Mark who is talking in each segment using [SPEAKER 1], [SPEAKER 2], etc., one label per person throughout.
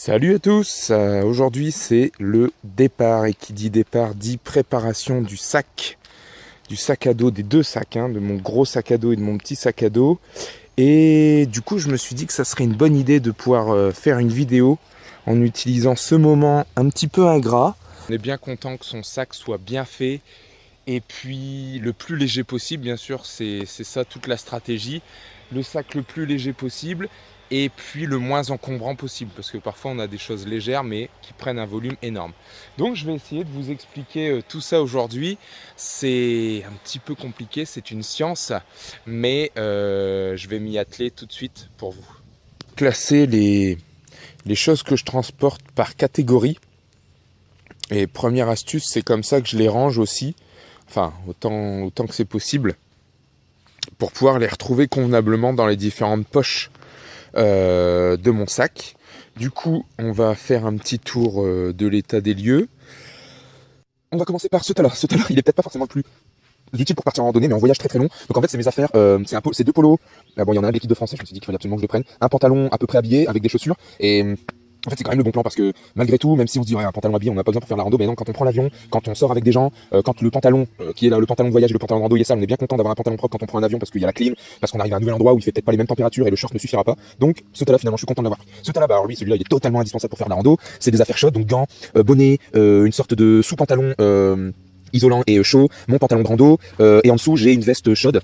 [SPEAKER 1] Salut à tous, aujourd'hui c'est le départ et qui dit départ dit préparation du sac à dos, des deux sacs, de mon gros sac à dos et de mon petit sac à dos. Et du coup je me suis dit que ça serait une bonne idée de pouvoir faire une vidéo en utilisant ce moment un petit peu ingrat. On est bien content que son sac soit bien fait et puis le plus léger possible, bien sûr, c'est ça toute la stratégie. Le sac le plus léger possible et puis le moins encombrant possible, parce que parfois on a des choses légères mais qui prennent un volume énorme. Donc je vais essayer de vous expliquer tout ça aujourd'hui. C'est un petit peu compliqué, c'est une science, mais je vais m'y atteler tout de suite pour vous. Classer les choses que je transporte par catégorie. Et première astuce, c'est comme ça que je les range aussi. Enfin, autant que c'est possible, pour pouvoir les retrouver convenablement dans les différentes poches de mon sac. Du coup, on va faire un petit tour de l'état des lieux. On va commencer par ce tas-là. Ce tas-là, il est peut-être pas forcément le plus utile pour partir en randonnée, mais en voyage très très long. Donc en fait, c'est mes affaires. C'est deux polos. Bon, il y en a un de l'équipe de français. Je me suis dit qu'il fallait absolument que je le prenne. Un pantalon à peu près habillé avec des chaussures. Et en fait, c'est quand même le bon plan parce que malgré tout, même si on se dit ouais, un pantalon habillé, on n'a pas besoin pour faire la rando, mais non, quand on prend l'avion, quand on sort avec des gens, quand le pantalon qui est là, le pantalon de voyage et le pantalon de rando, il est sale, on est bien content d'avoir un pantalon propre quand on prend un avion parce qu'il y a la clim, parce qu'on arrive à un nouvel endroit où il fait peut-être pas les mêmes températures et le short ne suffira pas. Donc ce tas-là, finalement, je suis content de l'avoir pris. Ce tas-là, bah alors lui, celui-là, il est totalement indispensable pour faire la rando. C'est des affaires chaudes, donc gants, bonnet, une sorte de sous-pantalon. Isolant et chaud, mon pantalon de rando, et en dessous j'ai une veste chaude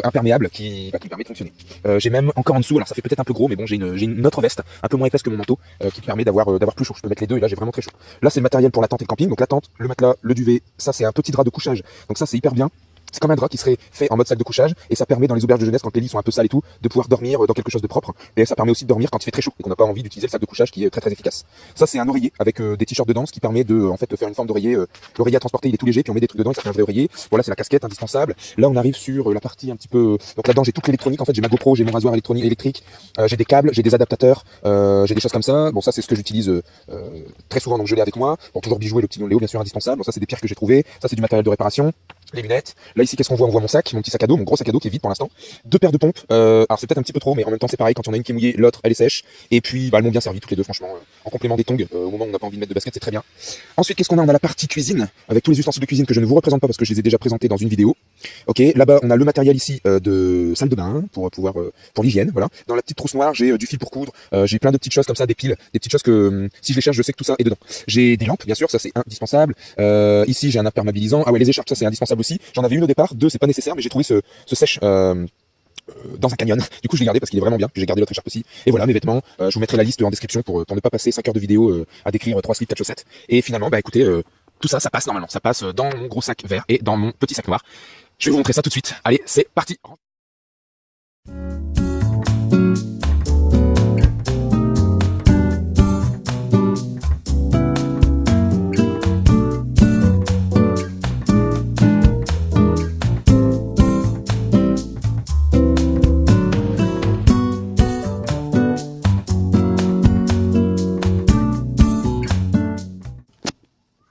[SPEAKER 1] imperméable qui me permet de fonctionner. J'ai même encore en dessous, alors ça fait peut-être un peu gros, mais bon, j'ai une autre veste un peu moins épaisse que mon manteau qui me permet d'avoir plus chaud. Je peux mettre les deux et là j'ai vraiment très chaud. Là c'est le matériel pour la tente et le camping, donc la tente, le matelas, le duvet, ça c'est un petit drap de couchage, donc ça c'est hyper bien. C'est comme un drap qui serait fait en mode sac de couchage et ça permet dans les auberges de jeunesse quand les lits sont un peu sales et tout de pouvoir dormir dans quelque chose de propre, et ça permet aussi de dormir quand il fait très chaud et qu'on n'a pas envie d'utiliser le sac de couchage qui est très très efficace. Ça c'est un oreiller avec des t-shirts dedans, ce qui permet de en fait faire une forme d'oreiller. L'oreiller à transporter il est tout léger puis on met des trucs dedans et ça fait un vrai oreiller. Voilà, c'est la casquette indispensable. Là on arrive sur la partie un petit peu, donc là-dedans j'ai toute l'électronique, en fait j'ai ma GoPro, j'ai mon rasoir électrique, j'ai des câbles, j'ai des adaptateurs, j'ai des choses comme ça. Bon, ça c'est ce que j'utilise très souvent, donc je l'ai avec moi. Bon, toujours bijouer le petit Léo bien sûr indispensable. Bon, ça c'est des pierres que j'ai trouvées, ça c'est du matériel de réparation. Les lunettes. Là ici qu'est-ce qu'on voit? On voit mon sac, mon petit sac à dos, mon gros sac à dos qui est vide pour l'instant. Deux paires de pompes. Alors c'est peut-être un petit peu trop, mais en même temps c'est pareil. Quand il y en a une qui est mouillée, l'autre elle est sèche. Et puis elles m'ont bien servi toutes les deux, franchement. En complément des tongs, au moment où on n'a pas envie de mettre de basket, c'est très bien. Ensuite qu'est-ce qu'on a? On a la partie cuisine avec tous les ustensiles de cuisine que je ne vous représente pas parce que je les ai déjà présentés dans une vidéo. Ok, là-bas on a le matériel ici de salle de bain pour pouvoir pour l'hygiène. Voilà. Dans la petite trousse noire j'ai du fil pour coudre. J'ai plein de petites choses comme ça, des piles, des petites choses que si je les cherche, je sais que tout ça est dedans. J'ai des lampes, bien sûr, ça c'est indispensable. Ici j'ai un imperméabilisant. Ah ouais, les écharpes, ça c'est indispensable aussi. J'en avais une au départ. Deux, c'est pas nécessaire, mais j'ai trouvé ce sèche dans un canyon. Du coup, je l'ai gardé parce qu'il est vraiment bien. J'ai gardé l'autre écharpe aussi. Et voilà, mes vêtements. Je vous mettrai la liste en description pour ne pas passer 5 heures de vidéo à décrire 3 slips, 4 chaussettes. Et finalement, bah écoutez, tout ça, ça passe normalement. Ça passe dans mon gros sac vert et dans mon petit sac noir. Je vais vous montrer ça tout de suite. Allez, c'est parti.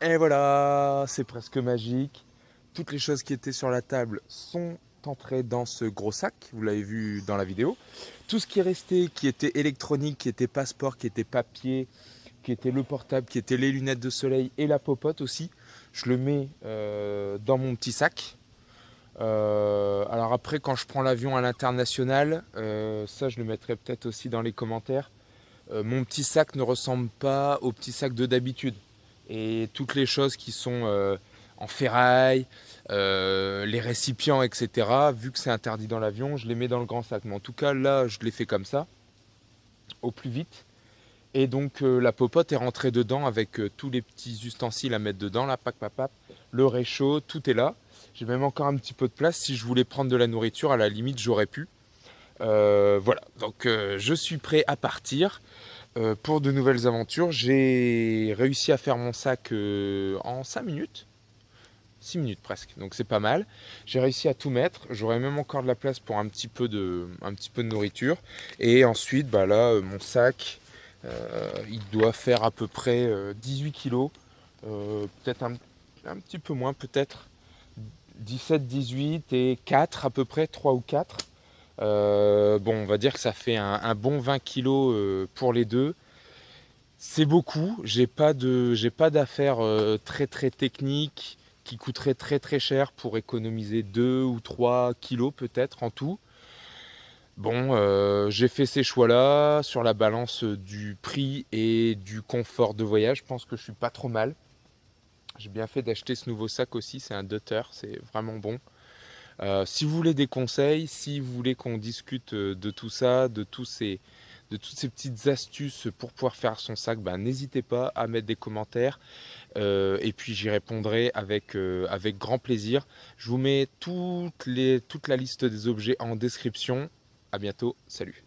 [SPEAKER 1] Et voilà, c'est presque magique. Toutes les choses qui étaient sur la table sont entrées dans ce gros sac, vous l'avez vu dans la vidéo. Tout ce qui est resté, qui était électronique, qui était passeport, qui était papier, qui était le portable, qui était les lunettes de soleil et la popote aussi, je le mets dans mon petit sac. Alors après, quand je prends l'avion à l'international, ça je le mettrai peut-être aussi dans les commentaires. Mon petit sac ne ressemble pas au petit sac de d'habitude. Et toutes les choses qui sont en ferraille, les récipients, etc., vu que c'est interdit dans l'avion, je les mets dans le grand sac. Mais en tout cas, là, je l'ai fait comme ça, au plus vite. Et donc, la popote est rentrée dedans avec tous les petits ustensiles à mettre dedans, là, pac, pac, pac, le réchaud, tout est là. J'ai même encore un petit peu de place. Si je voulais prendre de la nourriture, à la limite, j'aurais pu. Voilà, donc je suis prêt à partir. Pour de nouvelles aventures. J'ai réussi à faire mon sac en 5 minutes. 6 minutes presque, donc c'est pas mal. J'ai réussi à tout mettre. J'aurais même encore de la place pour un petit peu de nourriture. Et ensuite, bah là, mon sac, il doit faire à peu près 18 kilos. Peut-être un petit peu moins, peut-être 17, 18 et 4 à peu près, 3 ou 4. Bon, on va dire que ça fait un bon 20 kilos pour les deux. C'est beaucoup. J'ai pas d'affaires très très techniques qui coûteraient très très cher pour économiser 2 ou 3 kilos peut-être en tout. Bon, j'ai fait ces choix-là sur la balance du prix et du confort de voyage. Je pense que je suis pas trop mal. J'ai bien fait d'acheter ce nouveau sac aussi. C'est un Dutter, c'est vraiment bon. Si vous voulez des conseils, si vous voulez qu'on discute de tout ça, de toutes ces petites astuces pour pouvoir faire son sac, ben, n'hésitez pas à mettre des commentaires et puis j'y répondrai avec grand plaisir. Je vous mets toute la liste des objets en description. À bientôt, salut.